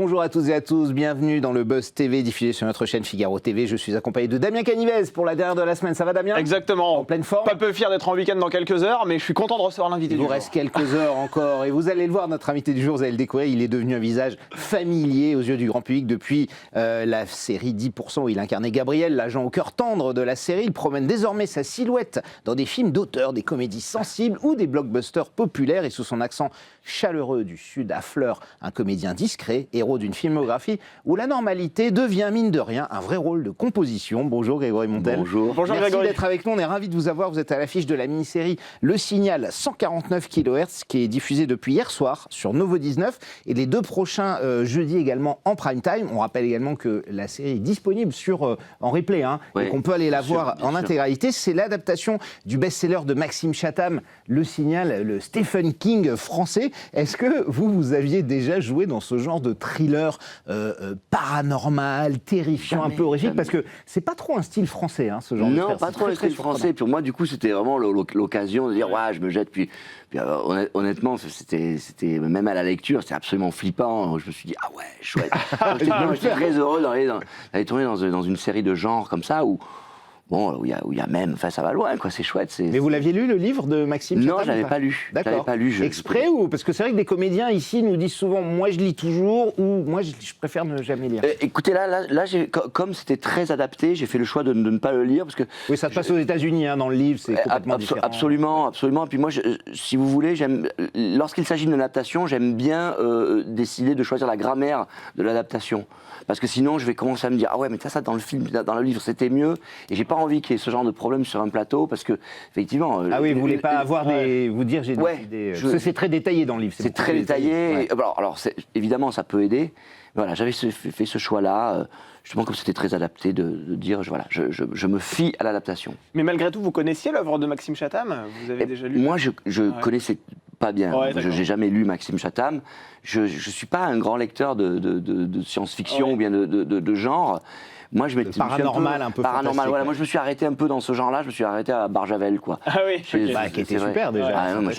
Bonjour à toutes et à tous, bienvenue dans le Buzz TV diffusé sur notre chaîne Figaro TV. Je suis accompagné de Damien Canivez pour la dernière de la semaine. Ça va Damien? Exactement. En pleine forme. Pas peu fier d'être en week-end dans quelques heures, mais je suis content de recevoir l'invité Il du vous jour. reste quelques heures encore et vous allez le voir, notre invité du jour, vous allez le découvrir, il est devenu un visage familier aux yeux du grand public depuis la série 10% où il incarnait Gabriel, l'agent au cœur tendre de la série. Il promène désormais sa silhouette dans des films d'auteur, des comédies sensibles ou des blockbusters populaires et sous son accent chaleureux du Sud affleure un comédien discret, héros d'une filmographie où la normalité devient mine de rien un vrai rôle de composition. Bonjour Grégory Montel. Bonjour. Bonjour Merci Grégory. d'être avec nous, on est ravis de vous avoir. Vous êtes à l'affiche de la mini-série Le Signal 149 kHz qui est diffusée depuis hier soir sur Novo 19 et les deux prochains jeudis également en prime time. On rappelle également que la série est disponible en replay Oui, et qu'on peut aller la voir bien en sûr. intégralité. C'est l'adaptation du best-seller de Maxime Chatham, Le Signal, le Stephen King français. Est-ce que vous aviez déjà joué dans ce genre de thriller paranormal, terrifiant, Jamais, un peu horrifique? jamais. Parce que c'est pas trop un style français, ce genre de Non, thriller. pas C'est trop très, les très styles français. Puis moi, du coup, c'était vraiment l'occasion de dire, ouais, je me jette. Puis honnêtement, c'était même à la lecture, c'était absolument flippant. Je me suis dit, ah ouais, chouette. J'étais très heureux d'aller tourner dans une série de genre comme ça où il y a même, enfin, ça va loin, quoi. C'est chouette. Mais vous l'aviez lu, le livre de Maxime Non, Chatham, je l'avais ou pas lu. D'accord. Je l'avais pas lu. Exprès ou parce que c'est vrai que des comédiens ici nous disent souvent, moi je lis toujours ou moi je préfère ne jamais lire. Écoutez, là comme c'était très adapté, j'ai fait le choix de ne pas le lire parce que. Oui, ça se passe aux États-Unis, dans le livre, c'est complètement différent. Absolument. Et puis moi, si vous voulez, lorsqu'il s'agit d'une adaptation, j'aime bien décider de choisir la grammaire de l'adaptation. Parce que sinon, je vais commencer à me dire, ah ouais, mais ça dans le film, dans le livre, c'était mieux. Et j'ai pas envie qu'il y ait ce genre de problème sur un plateau, parce que, effectivement. Ah oui, vous voulez pas avoir vous dire, j'ai Ouais, décidé. Parce que c'est très détaillé dans le livre. C'est très détaillé. Ouais. Alors évidemment, ça peut aider. Voilà, j'avais fait ce choix-là, justement, comme c'était très adapté, de dire, voilà, je me fie à l'adaptation. Mais malgré tout, vous connaissiez l'œuvre de Maxime Chatham? Vous avez déjà lu? Moi, je connaissais pas bien. Ouais, Je n'ai jamais lu Maxime Chatham. Je ne suis pas un grand lecteur de science-fiction ou bien de genre. Moi, je m'étais paranormal, un peu fantastique, voilà. ouais. Moi, je me suis arrêté un peu dans ce genre-là. Je me suis arrêté à Barjavel, quoi. Ah oui, ok. Qui était C'est vrai. super déjà. Ah, non, moi,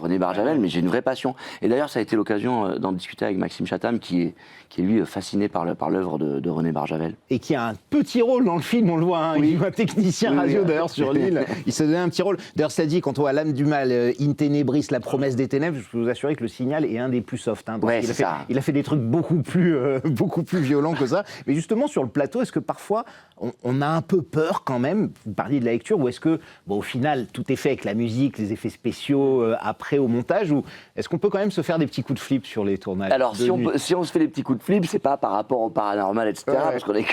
René Barjavel, mais j'ai une vraie passion. Et d'ailleurs, ça a été l'occasion d'en discuter avec Maxime Chatham, qui est lui fasciné par l'œuvre de René Barjavel. Et qui a un petit rôle dans le film, on le voit, Oui. il joue un technicien Oui, radio oui. d'ailleurs sur l'île, il s'est donné un petit rôle. D'ailleurs, ça dit, quand on voit L'âme du mal, In Tenebris, La promesse des ténèbres, je peux vous assurer que Le Signal est un des plus soft. Ouais, c'est ça. Il a fait des trucs beaucoup plus violents que ça. Mais justement, sur le plateau, est-ce que parfois, on a un peu peur quand même, vous parliez de la lecture, ou est-ce que, au final, tout est fait avec la musique, les effets spéciaux, après au montage, ou est-ce qu'on peut quand même se faire des petits coups de flip sur les tournages? Alors, si on se fait des petits coups de flip, c'est pas par rapport au paranormal, etc., Ouais. parce qu'on est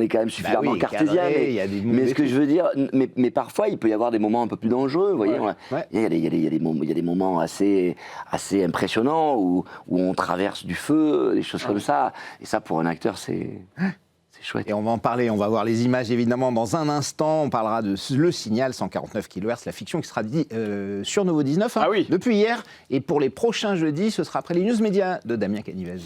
quand même suffisamment oui, cartésien. cadré, il y a des Mais ce que je veux dire, mais parfois, il peut y avoir des moments un peu plus dangereux, vous voyez. Ouais. Il y a des moments assez impressionnants où on traverse du feu, des choses comme ça. Et ça, pour un acteur, c'est chouette. Et on va en parler, on va voir les images évidemment dans un instant. On parlera de Le Signal 149 kHz, la fiction qui sera dit sur Novo 19 Ah oui. depuis hier. Et pour les prochains jeudis, ce sera après les news médias de Damien Canivez.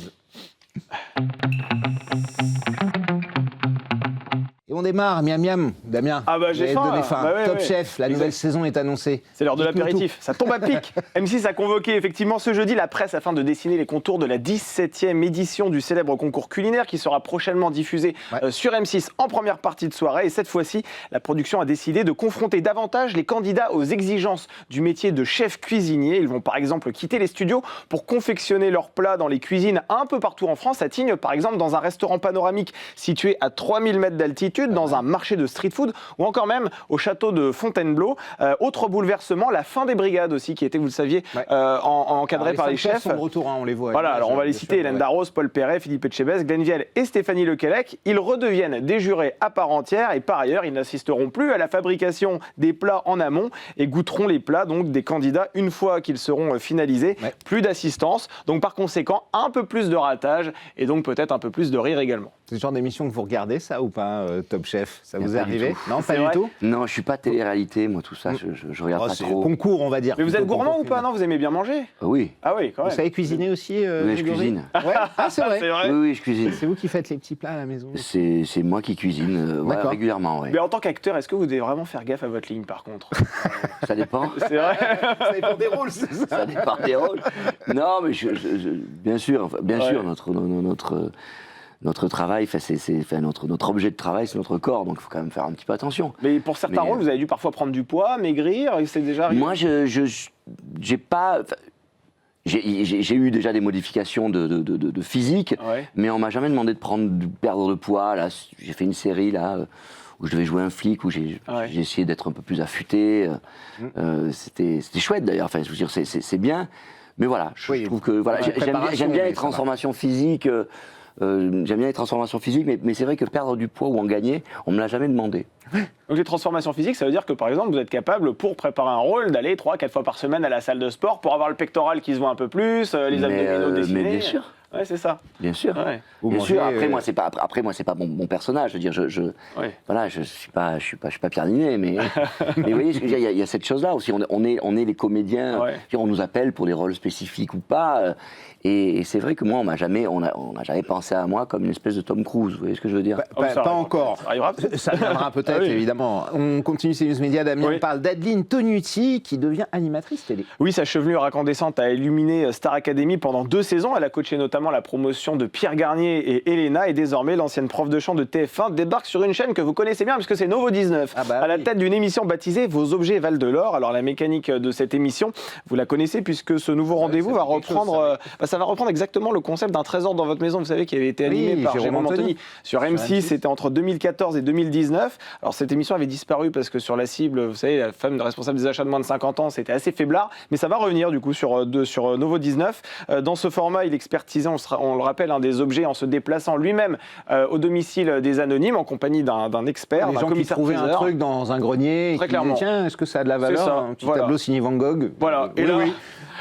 Et on démarre, miam miam, Damien. Ah bah, j'ai vous faim, avez donné là. faim. Bah ouais, Top ouais. Chef, la nouvelle saison est annoncée. C'est l'heure de Dites-nous l'apéritif, ça tombe à pic. M6 a convoqué effectivement ce jeudi la presse afin de dessiner les contours de la 17e édition du célèbre concours culinaire qui sera prochainement diffusé sur M6 en première partie de soirée. Et cette fois-ci, la production a décidé de confronter davantage les candidats aux exigences du métier de chef cuisinier. Ils vont par exemple quitter les studios pour confectionner leurs plats dans les cuisines un peu partout en France. À Tignes, par exemple, dans un restaurant panoramique situé à 3000 mètres d'altitude, dans un marché de street food ou encore même au château de Fontainebleau. Autre bouleversement, la fin des brigades aussi qui était, vous le saviez, encadrée par les chefs. Sont de retour, on les voit. Voilà, alors on va les citer, Hélène Darroze, Paul Perret, Philippe Etchebest, Glenn Vielle et Stéphanie Lequelec. Ils redeviennent des jurés à part entière et par ailleurs, ils n'assisteront plus à la fabrication des plats en amont et goûteront les plats donc des candidats une fois qu'ils seront finalisés. Ouais. Plus d'assistance, donc par conséquent, un peu plus de ratage et donc peut-être un peu plus de rire également. C'est le genre d'émission que vous regardez, ça, ou pas Top Chef. Ça Y a vous est pas du arrivé? tout. Non, C'est pas du vrai tout. Non, je suis pas télé-réalité, moi, tout ça, je regarde pas C'est trop. concours, on va dire. Mais vous êtes plutôt gourmand concours ou pas? Non, vous aimez bien manger? Oui, Ah oui, quand Vous même. savez cuisiner aussi oui, je Grégory cuisine. Ouais. Ah, c'est vrai. C'est vrai. Oui, je cuisine. C'est vous qui faites les petits plats à la maison. C'est moi qui cuisine D'accord. régulièrement, ouais. Mais en tant qu'acteur, est-ce que vous devez vraiment faire gaffe à votre ligne par contre? Ça dépend. C'est vrai. Ça dépend des rôles, c'est ça. Ça dépend des rôles. Non, mais bien sûr, notre travail, notre objet de travail, c'est notre corps, donc il faut quand même faire un petit peu attention. Mais pour certains Mais, rôles, vous avez dû parfois prendre du poids, maigrir, et c'est déjà arrivé? Moi, j'ai pas. J'ai eu déjà des modifications de physique, Ouais. mais on m'a jamais demandé de perdre de poids. Là, j'ai fait une série là où je devais jouer un flic, où j'ai essayé d'être un peu plus affûté. C'était chouette d'ailleurs. Enfin, je veux dire, c'est bien. Mais voilà, je trouve que voilà, j'aime bien les transformations physiques. J'aime bien les transformations physiques, mais c'est vrai que perdre du poids ou en gagner, on me l'a jamais demandé. Donc les transformations physiques, ça veut dire que par exemple, vous êtes capable, pour préparer un rôle, d'aller 3-4 fois par semaine à la salle de sport pour avoir le pectoral qui se voit un peu plus, les abdominaux dessinés. Mais bien sûr. Ouais, c'est ça. Bien sûr. Ouais. Bien sûr. Après, moi, c'est pas mon personnage. Je veux dire, Ouais. voilà, je suis pas Pierre Ninet, mais vous voyez, il y a cette chose-là aussi. On est les comédiens. Ouais. On nous appelle pour des rôles spécifiques ou pas. Et c'est vrai que moi, on n'a jamais pensé à moi comme une espèce de Tom Cruise. Vous voyez ce que je veux dire? Pas encore. Ça arrivera peut-être. Ça viendra peut-être, Ah oui. évidemment. On continue ces news médias. Damien Oui. parle d'Adeline Tonuti qui devient animatrice télé. Oui, sa chevelure incandescente a illuminé Star Academy pendant 2 saisons. Elle a coaché notamment la promotion de Pierre Garnier et Elena. Et désormais, l'ancienne prof de chant de TF1 débarque sur une chaîne que vous connaissez bien puisque c'est Novo 19. Ah bah à la oui. tête d'une émission baptisée Vos objets valent de l'or. Alors la mécanique de cette émission, vous la connaissez puisque ce nouveau rendez-vous ça va fait quelque chose, reprendre, ça va reprendre exactement le concept d'un trésor dans votre maison. Vous savez, qui avait été animé Oui, par Jérôme Jérôme Anthony. Anthony sur M6. C'était entre 2014 et 2019. Alors cette émission avait disparu parce que sur la cible, vous savez, la femme de responsable des achats de moins de 50 ans, c'était assez faiblard. Mais ça va revenir du coup sur Novo 19. Dans ce format, il expertisait, on le rappelle, des objets en se déplaçant lui-même au domicile des anonymes en compagnie d'un expert, Les d'un gens qui commissaire trouvaient un priseur. truc dans un grenier et Très qui disaient, clairement. tiens, est-ce que ça a de la valeur? ça, Un petit voilà. tableau signé Van Gogh. Voilà, et Oui, là, oui.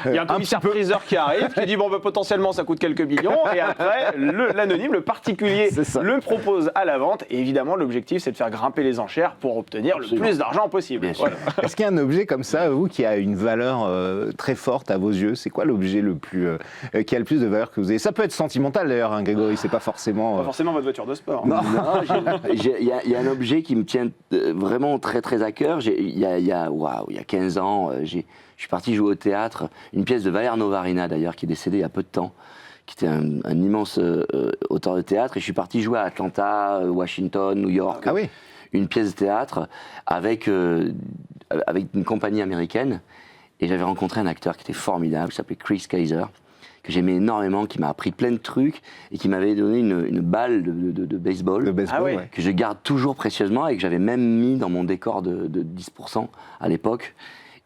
il y a un Un commissaire petit peu. priseur qui arrive, qui dit bon, bah, potentiellement ça coûte quelques millions, et après l'anonyme, le particulier, C'est ça. le propose à la vente, et évidemment l'objectif c'est de faire grimper les enchères pour obtenir le Absolument. plus d'argent possible. Bien sûr. Voilà. Est-ce qu'il y a un objet comme ça, vous, qui a une valeur très forte à vos yeux? C'est quoi l'objet qui a le plus de valeur que vous avez? Ça peut être sentimental d'ailleurs, hein, Grégory, c'est pas forcément... Pas forcément votre voiture de sport. Non. Non, il y a un objet qui me tient vraiment très très à cœur. Il y a 15 ans, je suis parti jouer au théâtre, une pièce de Valère Novarina d'ailleurs, qui est décédé il y a peu de temps, qui était un immense auteur de théâtre, et je suis parti jouer à Atlanta, Washington, New York. Ah oui. Une pièce de théâtre avec une compagnie américaine, et j'avais rencontré un acteur qui était formidable, qui s'appelait Chris Kaiser, que j'aimais énormément, qui m'a appris plein de trucs et qui m'avait donné une balle de baseball, Le baseball, Ah oui. ouais. que je garde toujours précieusement et que j'avais même mis dans mon décor de 10% à l'époque.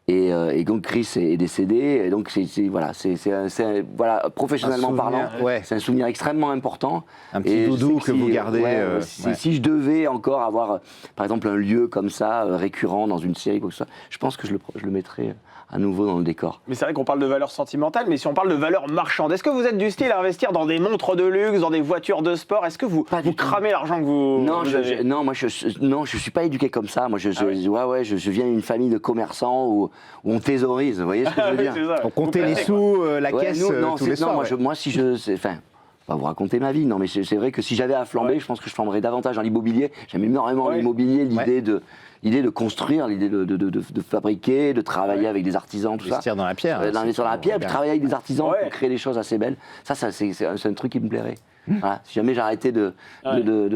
Et donc Chris est décédé, et donc voilà, professionnellement Un souvenir, parlant, ouais. c'est un souvenir extrêmement important. Un petit Et je doudou sais que vous si- gardez. ouais, ouais. si je devais encore avoir, par exemple, un lieu comme ça, récurrent dans une série, quoi que ce soit, je pense que je le mettrais à nouveau dans le décor. Mais c'est vrai qu'on parle de valeur sentimentale, mais si on parle de valeur marchande, est-ce que vous êtes du style à investir dans des montres de luxe, dans des voitures de sport? Est-ce que vous cramez l'argent que vous Non, vous avez? moi je suis pas éduqué comme ça. Moi, je viens d'une famille de commerçants où on thésaurise. Vous voyez ce que je veux dire? C'est ça. On comptait Vous les placez, sous, la Ouais, caisse non, tous les soirs. ouais. moi, si je, enfin, pas vous raconter ma vie, non, mais c'est vrai que si j'avais à flamber, Ouais. je pense que je flamberais davantage dans l'immobilier. J'aime énormément Ouais. l'immobilier, l'idée de construire, l'idée de fabriquer, de travailler avec des artisans, tout ça. Investir dans la pierre. D'investir dans la pierre, puis travailler avec des artisans Ouais. pour créer des choses assez belles. Ça c'est un truc qui me plairait. Voilà. Si jamais j'arrêtais de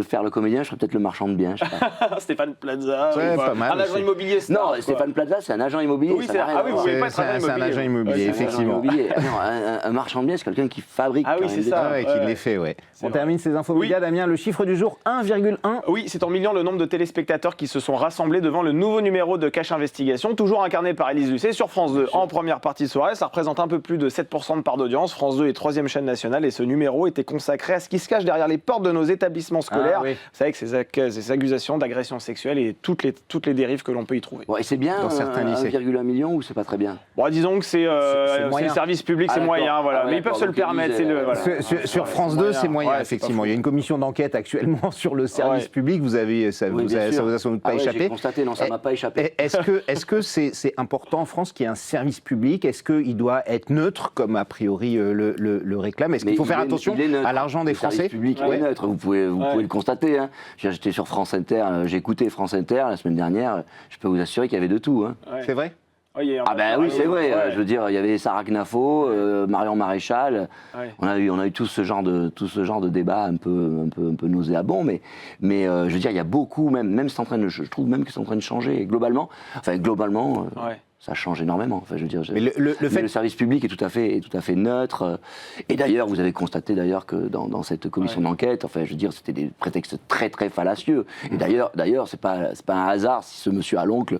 faire le comédien, je serais peut-être le marchand de biens. Je sais pas. Stéphane Plaza, Ouais, ou pas mal un agent aussi. immobilier star, Non, quoi. Stéphane Plaza, c'est un agent immobilier. Oui, ça c'est- n'a rien ah à oui, voir. vous pouvez pas être C'est agent un immobilier. agent immobilier, Ouais, c'est un agent effectivement. Immobilier. Ah non, un marchand de biens, c'est quelqu'un qui fabrique. Ah oui, quand c'est même des ça. trucs. Ouais, Ouais. qui l'ait fait, ouais. C'est On vrai. termine ces infos Oui. médias, Damien. Le chiffre du jour, 1,1. Oui, c'est en millions le nombre de téléspectateurs qui se sont rassemblés devant le nouveau numéro de Cache Investigation, toujours incarné par Élise Lucet sur France 2 en première partie de soirée. Ça représente un peu plus de 7% de part d'audience. France 2 est 3e chaîne nationale et ce numéro était consacré à presse qui se cache derrière les portes de nos établissements scolaires. oui. Vous savez que ces accusations d'agression sexuelle et toutes les dérives que l'on peut y trouver. Bon, et c'est bien Dans certains lycées. 1,1 million ou c'est pas très bien? Bon, disons que c'est le moyen. service public, c'est d'accord. moyen, voilà. Ah ouais, Mais ils peuvent d'accord, se le donc ils permettre. disent, C'est le, voilà. Sur France c'est 2, moyen. c'est moyen, Ouais, c'est effectivement. pas Il y a une commission d'enquête actuellement sur le service Ouais. public. Vous avez, ça, Oui, vous, bien ça sûr. vous a sans doute pas Ah ouais, échappé. j'ai constaté, non, ça m'a pas échappé. Est-ce que c'est important en France qu'il y ait un service public? Est-ce qu'il doit être neutre, comme a priori le réclame? Est-ce qu'il faut faire attention à l'argent des Français? Le service public Ouais. est neutre, vous pouvez le constater. Hein. J'étais sur France Inter, j'ai écouté France Inter la semaine dernière, je peux vous assurer qu'il y avait de tout. Hein. Ouais. C'est vrai? Ouais, il y a un Ah ben oui, c'est vrai. Ouais. Je veux dire, il y avait Sarah Knafo, Marion Maréchal. Ouais. On a eu tout ce genre de débat un peu nauséabond, mais je veux dire, il y a beaucoup, même c'est en train de, je trouve même que c'est en train de changer globalement. Enfin, globalement, Ouais. ça change énormément. Enfin, je veux dire, Mais le service public est tout à fait neutre. Et d'ailleurs, vous avez constaté d'ailleurs que dans cette commission d'enquête, enfin, je veux dire, c'était des prétextes très très fallacieux. Et d'ailleurs, c'est pas un hasard si ce monsieur à l'oncle.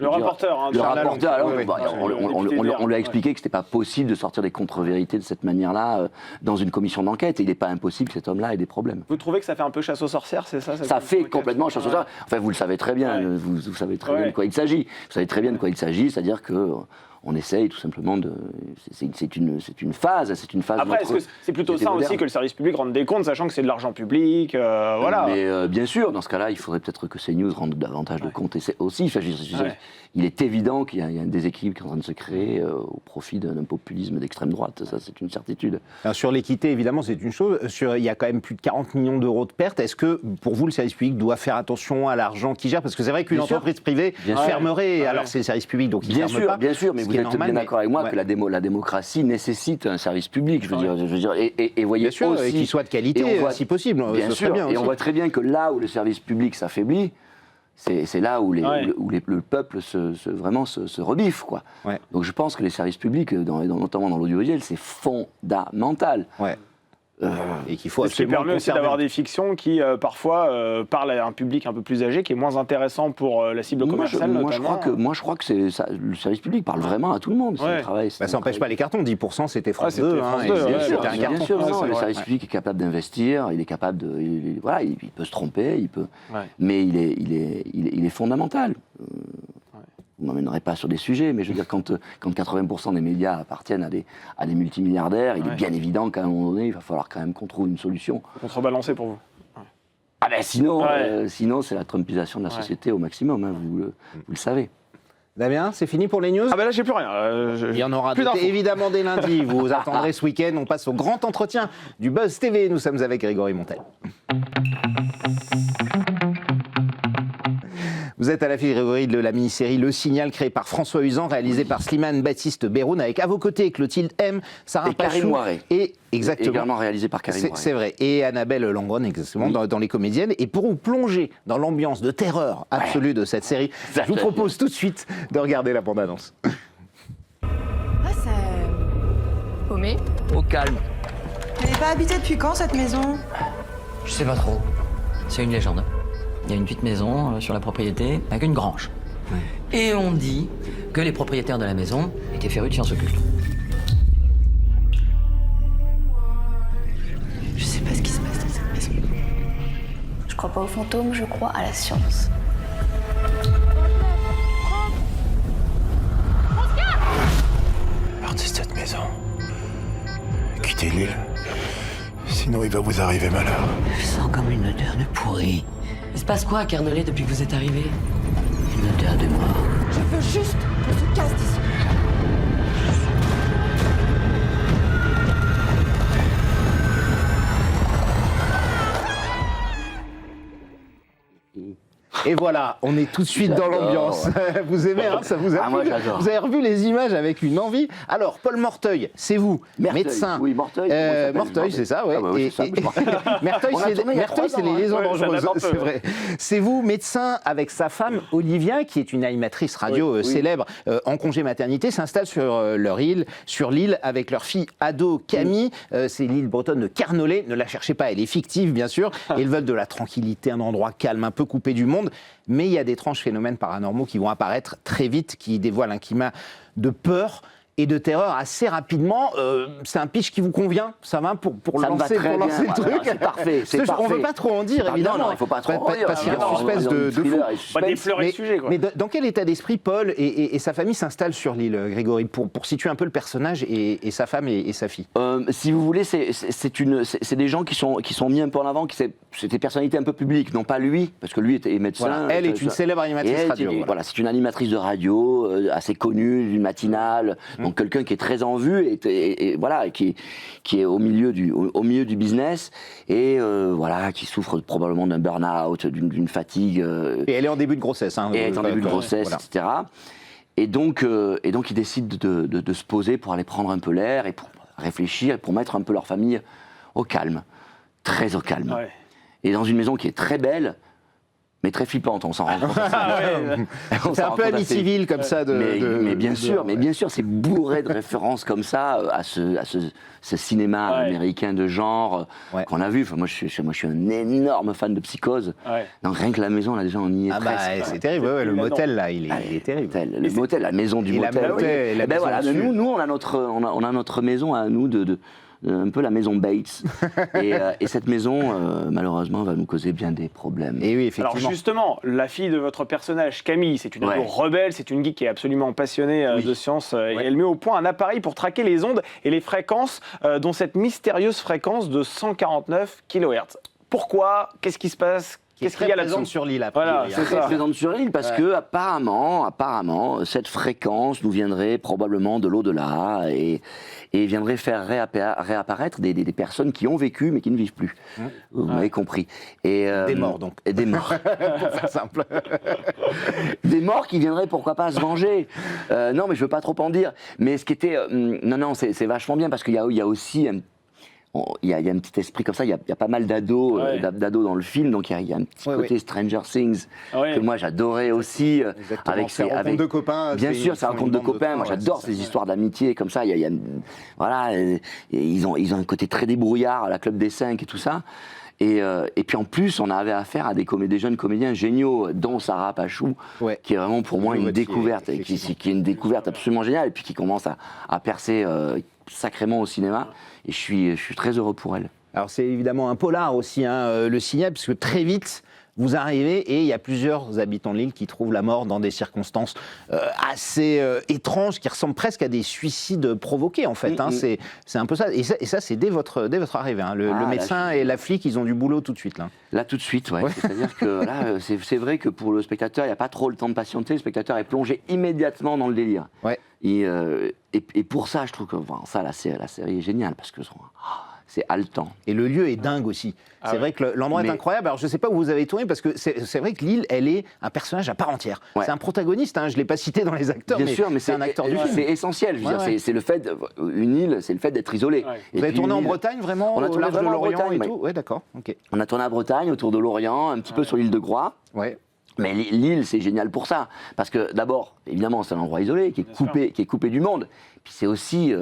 Le rapporteur, hein, Le Charles rapporteur, Lalonde. alors, Ouais, bah, ouais. on lui a expliqué que c'était pas possible de sortir des contre-vérités de cette manière-là dans une commission d'enquête. Et il n'est pas impossible que cet homme-là ait des problèmes. Vous trouvez que ça fait un peu chasse aux sorcières, c'est ça? Ça fait complètement chasse aux sorcières. Enfin, vous le savez très bien. Ouais. Vous savez très bien de quoi il s'agit. Vous savez très bien de quoi il s'agit, c'est-à-dire que on essaye tout simplement de. C'est une phase. Après, est-ce que c'est plutôt ça aussi que le service public rende des comptes, sachant que c'est de l'argent public, voilà. Mais bien sûr, dans ce cas-là, il faudrait peut-être que CNews rende davantage de comptes aussi. Enfin, il est évident qu'il y a un déséquilibre qui est en train de se créer au profit d'un populisme d'extrême droite. Ça, c'est une certitude. Alors, sur l'équité, évidemment, c'est une chose. Il y a quand même plus de 40 millions d'euros de pertes. Est-ce que, pour vous, le service public doit faire attention à l'argent qu'il gère? Parce que c'est vrai qu'une Bien sûr. entreprise privée fermerait. Alors, c'est le service public, donc il Bien ferme sûr, pas. bien sûr, mais Ce vous qui est êtes normal, bien d'accord avec moi ouais. que la démocratie nécessite un service public. Je veux dire, et voyez Bien sûr, aussi, et qu'il soit de qualité, et on voit- si possible. Bien ce sûr, serait bien et on aussi. voit très bien que là où le service public s'affaiblit, c'est là où, le peuple vraiment se rebiffe, quoi. Ouais. Donc je pense que les services publics, notamment dans l'audiovisuel, c'est fondamental. Ouais. Et qu'il faut Ce qui absolument permet aussi conserver. d'avoir des fictions qui, parfois, parlent à un public un peu plus âgé, qui est moins intéressant pour la cible commerciale, moi, notamment. je crois que le service public parle vraiment à tout le monde. Ouais. Ça n'empêche pas les cartons. 10%, c'était France c'était 2. France Et 2, c'était ouais, un bien carton. sûr, non, c'est le vrai. service public est capable d'investir, il est capable de, il peut se tromper, Ouais. mais il est fondamental. Vous ne m'emmènerez pas sur des sujets, mais je veux dire, quand 80% des médias appartiennent à des multimilliardaires, il est bien évident qu'à un moment donné, il va falloir quand même qu'on trouve une solution. Contrebalancé pour vous. Ah ben sinon, Ouais. sinon c'est la trumpisation de la société au maximum, hein, vous le savez. Damien, c'est fini pour les news? Ah ben là, j'ai plus rien. Il y en aura plus d'infos. évidemment dès lundi. Vous attendrez ce week-end. On passe au grand entretien du Buzz TV. Nous sommes avec Grégory Montel. Vous êtes à l'affiche, Grégory, de la mini-série Le Signal, créée par François Usan, réalisée par Slimane Baptiste Béroun, avec à vos côtés Clotilde M, Sarah Et Karine Pachou Moiret. et exactement. Également réalisé par Karine Moiret. C'est vrai. Et Annabelle Langron, exactement, dans les comédiennes. Et pour vous plonger dans l'ambiance de terreur absolue de cette série, je vous propose tout de suite de regarder la bande-annonce. Ah, c'est paumé. Au calme. Elle n'est pas habitée depuis quand cette maison? Je sais pas trop. C'est une légende. Il y a une petite maison sur la propriété avec une grange. Et on dit que les propriétaires de la maison étaient férus de sciences occultes. Je sais pas ce qui se passe dans cette maison. Je crois pas aux fantômes, je crois à la science. Partez de cette maison. Quittez l'île. Sinon, il va vous arriver malheur. Je sens comme une odeur de pourri. Il se passe quoi à Carnolé depuis que vous êtes arrivé? Une odeur de mort. Je veux juste qu'on se casse d'ici. Et voilà, on est tout de suite dans J'adore, l'ambiance. Vous aimez, hein, ça vous a Ah, plu? moi, j'adore. Vous avez revu les images avec une envie. Alors, Paul Morteuil, c'est vous, Merteuil, médecin. oui, Morteuil, comment il s'appelle, Morteuil, je c'est ça, ouais. Ah bah oui, c'est ça, je m'en rappelle. Merteuil, On a tourné il y a 3 c'est ans, les hein. liaisons Ouais, ça dangereuses, date un peu, c'est vrai. C'est vous, médecin, avec sa femme Olivia, qui est une animatrice radio célèbre, en congé maternité, s'installe sur leur île, sur l'île, avec leur fille ado Camille. C'est l'île bretonne de Carnolé. Ne la cherchez pas, elle est fictive, bien sûr. Et ils veulent de la tranquillité, un endroit calme, un peu coupé du monde. Mais il y a d'étranges phénomènes paranormaux qui vont apparaître très vite, qui dévoilent un climat de peur et de terreur assez rapidement. C'est un pitch qui vous convient, ça va pour Ça me va lancer, très pour lancer bien. le truc. Voilà, c'est parfait, c'est Parce que On ne parfait. veut pas trop en dire, Ah, évidemment. non, il faut pas trop en dire. Parce qu'il y a un Non, suspense non, de fou. thriller et suspense. Pas d'effleurer le sujet, quoi. Mais dans quel état d'esprit Paul et sa famille s'installent sur l'île, Grégory, pour situer un peu le personnage et sa femme et sa fille? Si vous voulez, c'est des gens qui sont mis un peu en avant, c'est des personnalités un peu publiques, non pas lui, parce que lui est médecin. Voilà. Elle est une célèbre animatrice radio. Voilà, c'est une animatrice de radio assez connue, d'une matinale, donc quelqu'un qui est très en vue et voilà, qui est au milieu du business et voilà, qui souffre probablement d'un burn-out, d'une fatigue. Et elle est en début de grossesse. Hein, Et elle est en début de grossesse, voilà. etc. Et donc ils décident de se poser pour aller prendre un peu l'air et pour réfléchir et pour mettre un peu leur famille au calme, très au calme. Ouais. Et dans une maison qui est très belle, mais très flippante, on s'en rend compte. C'est un peu Amityville comme ça. Mais bien sûr, c'est bourré de références comme ça à ce cinéma Ouais. américain de genre Ouais. qu'on a vu. Enfin, moi, je suis un énorme fan de Psychose. Ouais. Donc rien que la maison, là déjà, on y est Ah bah, presque. c'est terrible, ouais, le motel là, il est terrible. Le motel, la maison du Et la motel. motel, oui. la Eh ben maison voilà, dessus. nous on a notre maison à nous un peu la maison Bates. et cette maison, malheureusement, va nous causer bien des problèmes. Et oui, Alors effectivement. justement, la fille de votre personnage, Camille, c'est une ado Ouais. rebelle, c'est une geek qui est absolument passionnée de science et elle met au point un appareil pour traquer les ondes et les fréquences, dont cette mystérieuse fréquence de 149 kHz. Pourquoi? Qu'est-ce qui se passe? Qu'est-ce qu'il y a présente là-dessus? sur l'île après. Voilà, c'est ça. Présente sur l'île parce que apparemment, cette fréquence nous viendrait probablement de l'au-delà et viendrait faire réapparaître des personnes qui ont vécu mais qui ne vivent plus. Vous m'avez compris. Et, Des morts, donc. Et des morts. Pour faire simple. Des morts qui viendraient, pourquoi pas, se venger. Non, mais je veux pas trop en dire. Mais ce qui était... non, c'est vachement bien parce qu'il y a aussi... Il y a un petit esprit comme ça, il y a pas mal d'ados d'ados dans le film, donc il y a un petit côté Stranger Things que moi j'adorais aussi. Avec ses rencontres de copains. Bien sûr, c'est un rencontre de copains, moi j'adore ces histoires d'amitié comme ça. Voilà, ils ont un côté très débrouillard à la Club des 5 et tout ça. Et puis en plus, on avait affaire à des jeunes comédiens géniaux, dont Sarah Pachou, qui est vraiment pour moi une découverte, qui est une découverte absolument géniale, et puis qui commence à percer sacrément au cinéma. Et je suis très heureux pour elle. Alors c'est évidemment un polar aussi, hein, Le Signal, parce que très vite, vous arrivez et il y a plusieurs habitants de l'île qui trouvent la mort dans des circonstances assez étranges, qui ressemblent presque à des suicides provoqués en fait. Hein, c'est un peu ça. Et ça c'est dès votre arrivée. Hein. Le médecin et la flic, ils ont du boulot tout de suite. Là tout de suite, ouais. C'est-à-dire que là, c'est vrai que pour le spectateur, il n'y a pas trop le temps de patienter. Le spectateur est plongé immédiatement dans le délire. Ouais. Et pour ça, je trouve que la série est géniale parce que c'est haletant. Et le lieu est dingue aussi. C'est vrai que l'endroit est incroyable. Alors je ne sais pas où vous avez tourné parce que c'est vrai que l'île, elle est un personnage à part entière. Ouais. C'est un protagoniste. Hein, je l'ai pas cité dans les acteurs, Bien sûr, mais c'est un acteur du film. C'est essentiel. Je veux dire, c'est le fait une île, c'est le fait d'être isolé. Ouais. Et Vous avez puis tourné en une île- Bretagne vraiment, On a au tourné large de vraiment en l'Orient Bretagne, et ouais. tout. Ouais, d'accord. Ok. On a tourné à Bretagne, autour de l'Orient, un petit peu sur l'île de Groix. Ouais. Mais l'île, c'est génial pour ça. Parce que d'abord, évidemment, c'est un endroit isolé, qui est coupé du monde. Puis c'est aussi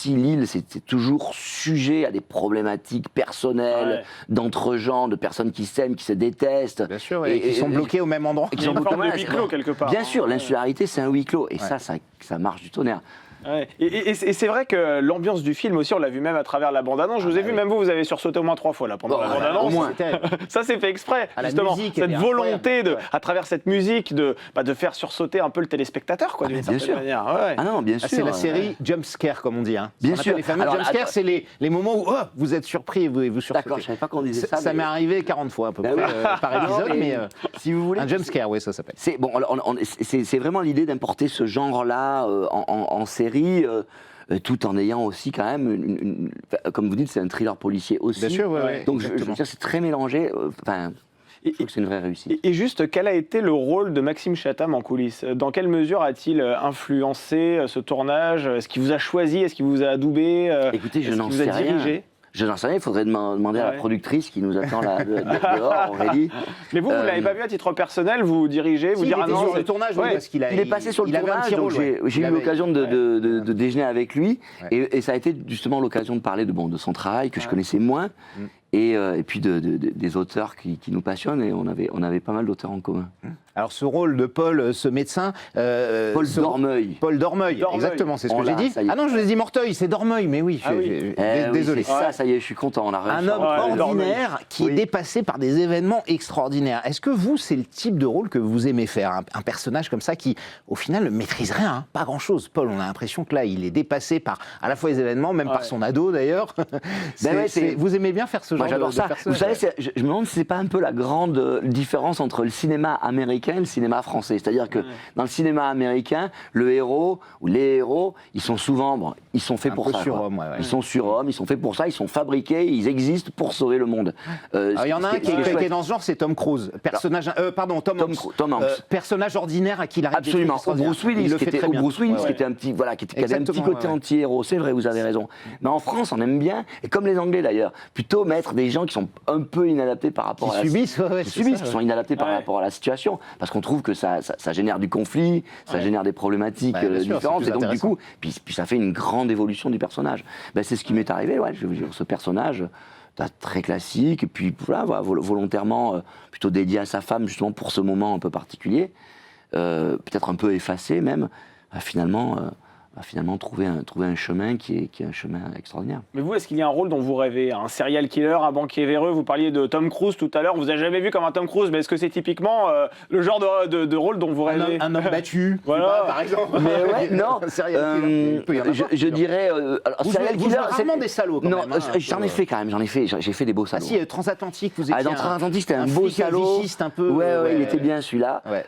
l'île, c'est toujours sujet à des problématiques personnelles, d'entre gens, de personnes qui s'aiment, qui se détestent. Bien sûr, et qui sont bloqués au même endroit. et qui Il y a sont une bloqués- forme de huis clos quelque part. Bien sûr, l'insularité, c'est un huis clos. Et ça marche du tonnerre. Ouais. Et c'est vrai que l'ambiance du film aussi, on l'a vu même à travers la bande-annonce. Je vous ai vu, même vous avez sursauté au moins 3 fois là, pendant la bande-annonce. au moins. C'est Ça, c'est fait exprès, Ah, la justement. musique, elle Cette est volonté, incroyable. à travers cette musique, de faire sursauter un peu le téléspectateur, quoi, d'une bien certaine sûr. manière. Ouais. Ah non, bien sûr. c'est la série jump scare, comme on dit. Hein. Bien On appelle sûr. Les fameux Alors, jump scare, c'est les moments où vous êtes surpris et vous sursautez. D'accord, je savais pas qu'on disait ça. Ça mais- m'est arrivé 40 fois à peu Ben près oui. par épisode, Non, mais si vous voulez, un jump scare, oui, ça s'appelle. C'est bon, c'est vraiment l'idée d'importer ce genre-là en série, tout en ayant aussi quand même, comme vous dites, c'est un thriller policier aussi. Bien sûr, ouais, Donc je veux exactement. dire, c'est très mélangé. Enfin, je trouve que c'est une vraie réussite. Et juste, quel a été le rôle de Maxime Chatham en coulisses? Dans quelle mesure a-t-il influencé ce tournage? Est-ce qu'il vous a choisi? Est-ce qu'il vous a adoubé? Écoutez, je Est-ce n'en qu'il vous a sais rien. dirigé? Je n'en sais rien, il faudrait demander à la Ouais. productrice qui nous attend là dehors, Aurélie. Mais vous, vous l'avez pas vu à titre personnel, vous dirigez, vous Si, il dire était non, sur c'est- le tournage, Ouais. oui, parce qu'il Il est passé sur le il avait un tournage, petit donc rôle, ouais. j'ai Il eu avait- l'occasion de déjeuner avec lui, Ouais. et ça a été justement l'occasion de parler de son travail que je connaissais moins, et puis des auteurs qui nous passionnent, et on avait pas mal d'auteurs en commun. Alors ce rôle de Paul, ce médecin... Paul Dormeuil. Paul Dormeuil, Dormeuil. exactement, c'est ce Oh que j'ai là, dit. ça y est. Ah non, je vous ai dit Morteuil, c'est Dormeuil, mais oui, Ah oui. désolé. Oui, c'est ça y est, je suis content, on a réussi. Un homme Ouais, ordinaire qui est dépassé par des événements extraordinaires. Est-ce que vous, c'est le type de rôle que vous aimez faire, un personnage comme ça qui, au final, ne maîtrise rien, hein, pas grand-chose. Paul, on a l'impression que là, il est dépassé par à la fois les événements, même par son ado d'ailleurs. Vous aimez bien faire ce genre Moi, j'adore de ça. personnage? Vous savez, je me demande si c'est pas un peu la grande différence entre le cinéma américain et le cinéma français. C'est-à-dire que dans le cinéma américain, le héros ou les héros, ils sont souvent, bon, ils sont faits Un pour peu ça. surhommes, quoi. ouais. Ils sont surhommes, ils sont faits pour ça, ils sont fabriqués, ils existent pour sauver le monde. Alors, il y en a un qui est chouette. dans ce genre, c'est Tom Cruise. Personnage, pardon, Tom Hanks. Tom Hanks. Personnage ordinaire à qui il arrive des Absolument. trucs Ou Bruce extraordinaires. Willis, Il le qui fait était, très bien. qui était un petit, voilà, qui avait un petit Exactement, côté ouais. anti-héros. C'est vrai, vous avez raison. Mais en France, on aime bien, et comme les Anglais d'ailleurs, plutôt mettre des gens qui sont un peu inadaptés par rapport Qui à la subissent, ouais, qui c'est subissent, ça, qui ouais. sont inadaptés par rapport à la situation, parce qu'on trouve que ça génère du conflit, ça génère des problématiques Bah, bien sûr, différentes, c'est et plus donc du intéressant. coup, puis ça fait une grande évolution du personnage. Ben, c'est ce qui m'est arrivé, ouais, je veux dire, ce personnage très classique, et puis voilà, volontairement plutôt dédié à sa femme, justement pour ce moment un peu particulier, peut-être un peu effacé même, a finalement trouver un chemin qui est un chemin extraordinaire. Mais vous, est-ce qu'il y a un rôle dont vous rêvez? Un serial killer, un banquier véreux? Vous parliez de Tom Cruise tout à l'heure. Vous n'avez jamais vu comme un Tom Cruise, mais est-ce que c'est typiquement le genre de rôle dont vous rêvez? Un homme battu, Voilà. par exemple. Mais ouais, non, Un serial killer. Il peut y en avoir, je dirais... alors, Vous serial jouez killer, rarement des salauds, quand non, même, hein, j'en un ai peu. fait quand même, j'ai fait des beaux Ah salauds. si, Transatlantique, vous étiez Dans Transatlantique, c'était un un beau flic salaud. vigiste un peu. Ouais, il était bien celui-là. Ouais.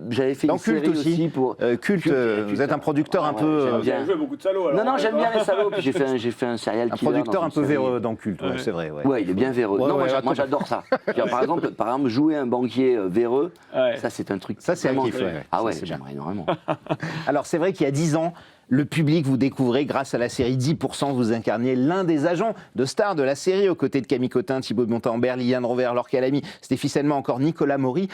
J'avais fait Dans une Culte série aussi. pour... Culte, vous êtes un producteur un Ouais, peu... j'aime Vous avez joué beaucoup de salauds, alors. Non, j'aime bien les salauds. Puis j'ai fait un serial Un killer. producteur dans un une peu série. véreux dans Culte, ouais, c'est vrai. Ouais. Ouais, il est bien véreux. Ouais, non, ouais, moi j'adore ça. Par exemple, jouer un banquier véreux, Ouais. ça c'est un truc. Ça, c'est un vraiment kiff, que- ouais. Ah Ça, ouais, c'est bien. j'aimerais énormément. Alors c'est vrai qu'il y a 10 ans, le public vous découvrez grâce à la série 10%, vous incarniez l'un des agents de stars de la série aux côtés de Camille Cotin, Thibaut de Montalembert, Liliane Rovère, Laure Calamy, Stéphie Selma, encore Nicolas Maury.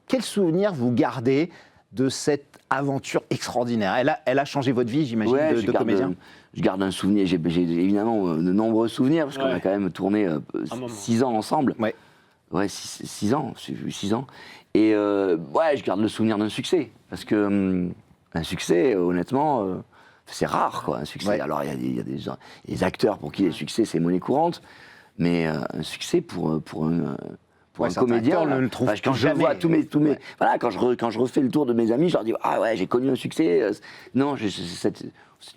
Quel souvenir vous gardez de cette aventure extraordinaire? Elle a changé votre vie, j'imagine, Ouais, de comédien. je garde un souvenir. J'ai évidemment de nombreux souvenirs parce qu'on Ouais. a quand même tourné moment. 6 ans ensemble. Ouais. Ouais, 6 ans, 6 ans. Et ouais, je garde le souvenir d'un succès parce que un succès, honnêtement. C'est rare, quoi, un succès. Ouais. Alors, il y a des acteurs pour qui les succès, c'est monnaie courante, mais un succès pour un Ouais, certains comédien, acteurs ne le trouvent quand plus je vois jamais. Ouais. Voilà, quand je refais le tour de mes amis, je leur dis ah ouais, j'ai connu un succès. Non, j'ai cette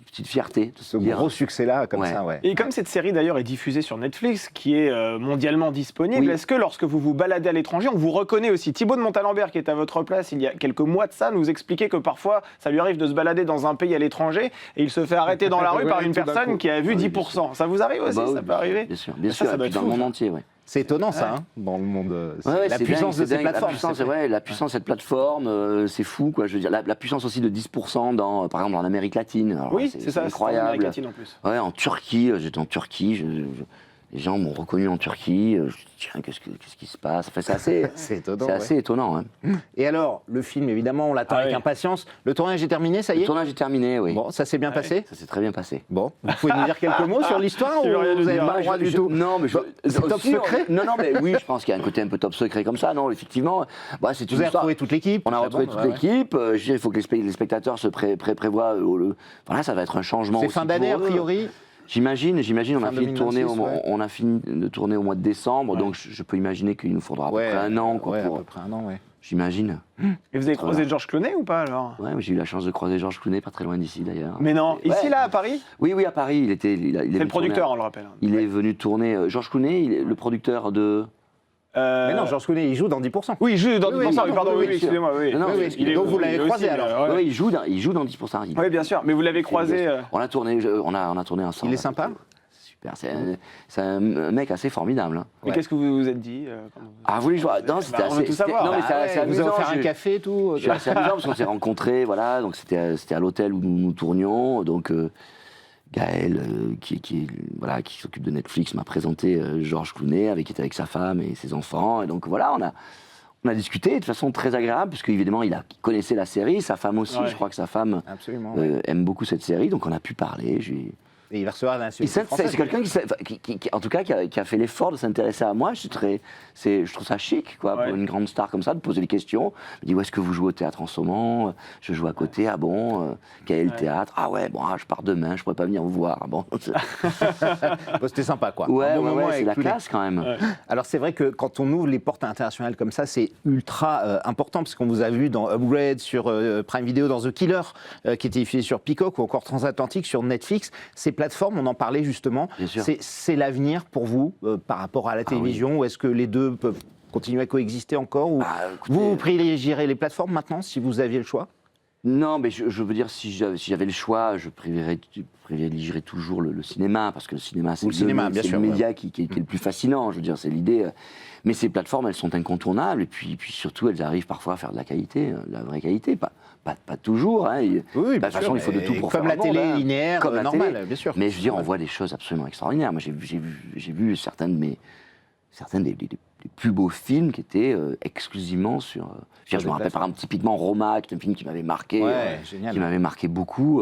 petite fierté de Ce se dire, gros succès-là, comme Ouais. ça, ouais. Et comme cette série d'ailleurs est diffusée sur Netflix, qui est mondialement disponible, Oui. est-ce que lorsque vous vous baladez à l'étranger, on vous reconnaît aussi? Thibaut de Montalembert, qui est à votre place il y a quelques mois de ça, nous expliquait que parfois ça lui arrive de se balader dans un pays à l'étranger et il se fait arrêter dans la rue Ouais, par une tout d'un coup. personne qui a vu Ah oui, 10%. Ça vous arrive Ah aussi? bah oui, Ça peut arriver? Bien sûr, bien Ça, sûr. ça Et doit puis être dans le fou, monde ça. entier, ouais. C'est étonnant, ça, hein, dans le monde. Ouais, la c'est puissance dingue, de ces dingue. plateformes. La puissance, c'est- ouais, la puissance de cette plateforme, c'est fou, quoi. Je veux dire, la puissance aussi de 10% par exemple, en Amérique latine. Alors, Oui, c'est ça, c'est en incroyable. Amérique latine en plus. Ouais, en Turquie, j'étais en Turquie, les gens m'ont reconnu en Turquie. Je me dis, tiens, qu'est-ce qui se passe? Enfin, c'est assez, C'est étonnant. c'est ouais. assez étonnant. Hein. Et alors, le film, évidemment, on l'attend Ah avec oui. impatience. Le tournage est terminé, ça y Le est? tournage est terminé, oui. Bon, ça s'est bien passé? Ça s'est très bien passé. Bon, vous pouvez nous dire quelques mots sur l'histoire Tu ou veux rien nous vous n'avez dire? pas le droit du tout? Non, mais c'est top aussi, secret? Non, mais oui, je pense qu'il y a un côté un peu top secret comme ça. Non, effectivement, bah, c'est Vous une avez histoire. retrouvé toute l'équipe? On a Très retrouvé bon, toute ouais, ouais. l'équipe. Je dirais, il faut que les spectateurs se prévoient. Voilà, ça va être un changement. C'est aussi fin d'année, a pour eux. priori? J'imagine. On Fin a fini de tourner 2026, ouais. on a fini de tourner au mois de décembre, donc je peux imaginer qu'il nous faudra à peu près un an, quoi. Ouais, à pour- peu près un an, ouais. J'imagine. Et vous avez croisé Georges Clooney ou pas alors? Ouais, j'ai eu la chance de croiser Georges Clooney, pas très loin d'ici d'ailleurs. Mais non, Ouais. ici là à Paris? Oui, à Paris, il est C'est venu le tourner producteur, on le rappelle. Il est venu tourner. Georges Clooney, il est le producteur de. Mais non, Georges Clooney, il joue dans 10%. Oui, juste dans Oui, 10%, oui, pardon, oui, oui, bien sûr. excusez-moi. Oui. Non, oui, il est- donc vous l'avez il est croisé aussi, alors? ouais. Ouais, il joue dans 10%. Oui, bien sûr, mais vous l'avez croisé. On a tourné, on a tourné ensemble. Il est sympa? Super, c'est un mec assez formidable. Hein. Et qu'est-ce que vous vous êtes dit quand vous- Ah, vous voulez jouer? Non, c'était on veut assez. tout savoir. Non, mais Ah c'est ouais, assez vous avez amusant. offert un café et tout? Je suis assez amusant parce qu'on s'est rencontrés, voilà, donc c'était à l'hôtel où nous tournions, donc Gaël, qui s'occupe de Netflix, m'a présenté Georges Clooney, qui était avec sa femme et ses enfants, et donc voilà, on a discuté de façon très agréable, puisque évidemment il connaissait la série, sa femme aussi, Ouais. je crois que sa femme Absolument. aime beaucoup cette série, donc on a pu parler, je lui Et il va recevoir la Et nationalité française. c'est quelqu'un qui, en tout cas, qui a fait l'effort de s'intéresser à moi. Je trouve ça chic, quoi, Ouais. pour une grande star comme ça, de poser des questions. Il me dit, où est-ce que vous jouez au théâtre en ce moment? Je joue à côté. Ah bon? Quel est le théâtre? Ah ouais, bon, je pars demain, je pourrais pas venir vous voir. Bon. Bon, c'était sympa, quoi. Ouais, Un bon moment c'est avec la tous les- classe quand même. Alors c'est vrai que quand on ouvre les portes internationales comme ça, c'est ultra important, parce qu'on vous a vu dans Upgrade, sur Prime Video, dans The Killer, qui était diffusé sur Peacock, ou encore Transatlantique sur Netflix. Ces plateformes, on en parlait justement, Bien sûr. c'est l'avenir pour vous par rapport à la télévision, ou est-ce que les deux peuvent continuer à coexister encore, ou Écoutez, vous privilégierez les plateformes maintenant, si vous aviez le choix? Non, mais je veux dire, si j'avais le choix, je privilégierais toujours le cinéma, parce que le cinéma, c'est Ou le cinéma, bien c'est sûr, le média qui est le plus fascinant, je veux dire, c'est l'idée. Mais ces plateformes, elles sont incontournables, et puis surtout, elles arrivent parfois à faire de la qualité, de la vraie qualité, pas toujours. Hein. Oui, De bien toute façon, sûr, il faut de tout mais pour comme faire la un monde, télé hein. linéaire, Comme la normale, télé. bien sûr. Mais je veux dire, on voit des choses absolument extraordinaires. Moi, j'ai vu certains des plus beaux films qui étaient exclusivement sur. Je me rappelle par exemple typiquement Roma, qui est un film qui m'avait marqué, Ouais, génial. qui m'avait marqué beaucoup.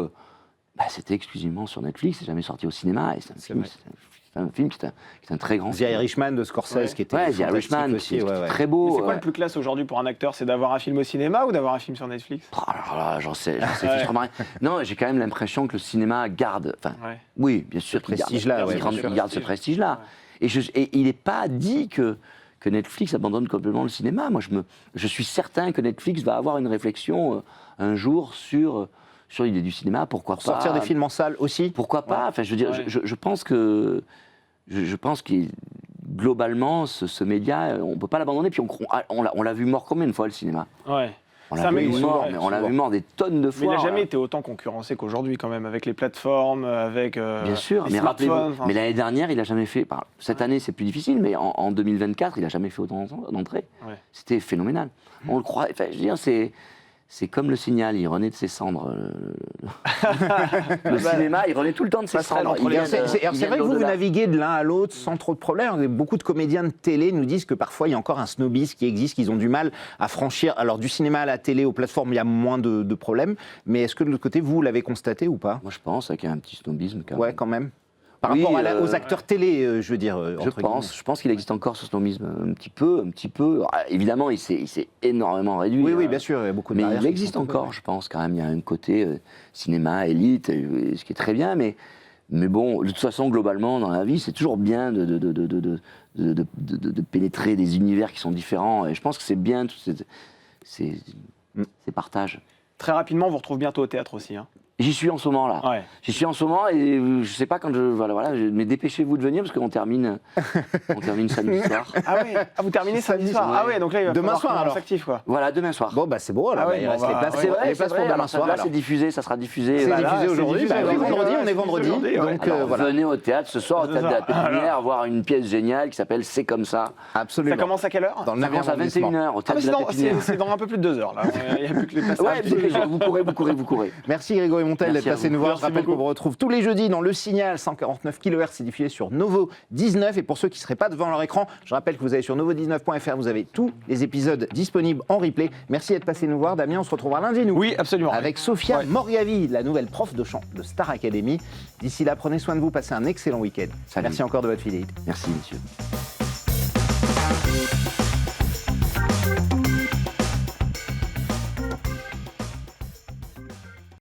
C'était exclusivement sur Netflix, c'est jamais sorti au cinéma. Et c'est un film qui est un très grand The film. Irishman de Scorsese, qui était Ouais, The fantastique Irishman, aussi. qui ouais, est ouais. très Mais beau. c'est quoi ouais. le plus classe aujourd'hui pour un acteur? C'est d'avoir un film au cinéma ou d'avoir un film sur Netflix? Oh, alors là, j'en sais fichement rien. Non, j'ai quand même l'impression que le cinéma garde. Enfin, Ouais. oui, bien sûr, Ce qu'il garde- prestige-là, ouais, il garde- bien sûr. il garde ce prestige-là. Et il n'est pas dit que Netflix abandonne complètement le cinéma. Moi, je suis certain que Netflix va avoir une réflexion un jour sur l'idée du cinéma. Pourquoi pas Sortir des films en salle aussi. Pourquoi pas? Enfin, je veux dire, Ouais. je pense que globalement, ce média, on ne peut pas l'abandonner. Puis on l'a vu mort combien de fois, le cinéma? Ouais. On C'est l'a un vu mec mort, souvent, mais on l'a souvent. vu mort des tonnes de Mais fois. il n'a jamais voilà. été autant concurrencé qu'aujourd'hui, quand même, avec les plateformes, avec Bien sûr, les mais rappelez-vous, smartphones. Enfin, mais l'année dernière, il n'a jamais fait. Cette année, c'est plus difficile, mais en 2024, il n'a jamais fait autant d'entrées. Ouais. C'était phénoménal. On le croit. Enfin, je veux dire, c'est comme le Signal, il renaît de ses cendres. Le cinéma, il renaît tout le temps de ses Passerelle cendres. entre Il les vient deux. de- C'est il vient vrai que vous d'au-delà. naviguez de l'un à l'autre sans trop de problèmes. Beaucoup de comédiens de télé nous disent que parfois il y a encore un snobisme qui existe, qu'ils ont du mal à franchir. Alors du cinéma à la télé, aux plateformes, il y a moins de problèmes. Mais est-ce que de l'autre côté, vous l'avez constaté ou pas? Moi, je pense qu'il y a un petit snobisme quand même. Ouais, quand même. Par Oui, rapport aux acteurs télé, je veux dire. Je pense qu'il existe encore ce snobisme un petit peu. Ah, évidemment, il s'est énormément réduit. Oui, oui, hein. bien sûr, il y a beaucoup de Mais barrières il qui existe sont tombées, encore, je pense, quand même. Il y a un côté cinéma, élite, ce qui est très bien. Mais bon, de toute façon, globalement, dans la vie, c'est toujours bien de pénétrer des univers qui sont différents. Et je pense que c'est bien tous ces partages. Très rapidement, on vous retrouve bientôt au théâtre aussi. Hein. J'y suis en ce moment là. Ouais. J'y suis en ce moment et je sais pas quand mais dépêchez-vous de venir parce qu'on termine samedi soir. Ah ouais, vous terminez samedi soir. ouais. Ah ouais, donc là, il va Demain falloir soir, qu'on alors. s'active, quoi. Voilà, demain soir. Bon, bah c'est beau, alors Ah ouais, il bon, reste bah, les places, ouais, les places pour demain soir. Là, alors. c'est diffusé, ça sera diffusé. C'est voilà. diffusé c'est aujourd'hui, diffusé bah, aujourd'hui, vendredi, ouais, on est c'est vendredi. diffusé aujourd'hui, Donc Alors, voilà. venez au théâtre ce soir, au théâtre de la Pépinière, voir une pièce géniale qui s'appelle C'est comme ça. Absolument. Ça commence à quelle heure? Dans le Ça 9e commence à arrondissement. 21h au Ah, mais théâtre de la Pépinière. c'est dans un peu plus de 2 heures, là. Il n'y a plus que les places. Ouais, vous courez. Merci Grégory Montel d'être Merci à passé vous. nous voir. Je Merci rappelle qu'on beaucoup. vous retrouve tous les jeudis dans Le Signal 149 kHz, c'est diffusé sur Novo 19. Et pour ceux qui ne seraient pas devant leur écran, je rappelle que vous allez sur novo19.fr, vous avez tous les épisodes disponibles en replay. Merci d'être passé nous voir. Damien, on se retrouvera lundi, nous. Oui, absolument. Avec Sophia Ouais. Morgavi, la nouvelle prof de chant de Star Academy. D'ici là, prenez soin de vous, passez un excellent week-end. Salut. Merci encore de votre fidélité. Merci, monsieur.